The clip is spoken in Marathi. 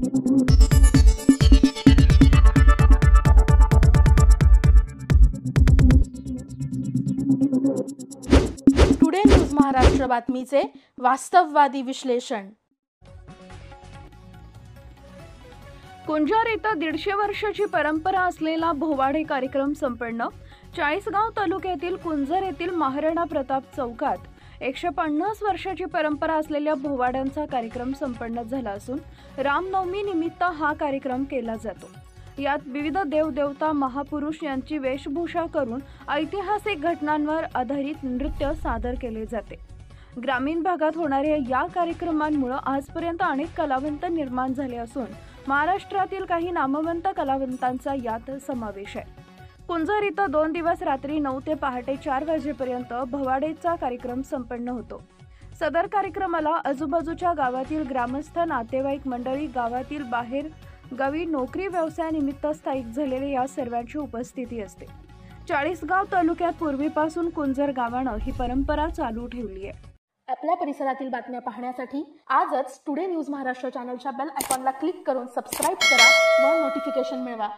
टुडे न्यूज महाराष्ट्र बातमीचे वास्तववादी विश्लेषण। कुंजार येथे 150 वर्षाची परंपरा असलेला भोवाडे कार्यक्रम संपन्न। चाळीसगाव तालुक्यातील कुंजार येथील महाराणा प्रताप चौकात 150 वर्षाची परंपरा असलेल्या भोवाड्यांचा कार्यक्रम संपन्न झाला असून रामनवमी निमित्त हा कार्यक्रम केला जातो। यात विविध देवदेवता महापुरुष यांची वेशभूषा करून ऐतिहासिक घटनांवर आधारित नृत्य सादर केले जाते। ग्रामीण भागात होणाऱ्या या कार्यक्रमांमुळे आजपर्यंत अनेक कलावंत निर्माण झाले असून महाराष्ट्रातील काही नामवंत कलावंतांचा यात समावेश आहे। कुंजार इथं 2 दिवस रात्री 9 ते पहाटे 4 वाजेपर्यंत भवाडेचा कार्यक्रम संपन्न होतो। सदर कार्यक्रमाला आजूबाजूच्या गावातील ग्रामस्थ, नातेवाईक मंडळी, गावातील बाहेर गावी नोकरी व्यवसायानिमित्त स्थायिक झालेल्या या सर्वांची उपस्थिती असते। चाळीसगाव तालुक्यात पूर्वीपासून कुंजार गावानं ही परंपरा चालू ठेवली आहे। आपल्या परिसरातील बातम्या पाहण्यासाठी आजच टुडे न्यूज महाराष्ट्र चॅनलच्या बेल आयकॉनला क्लिक करून सबस्क्राइब करा व नोटिफिकेशन मिळवा।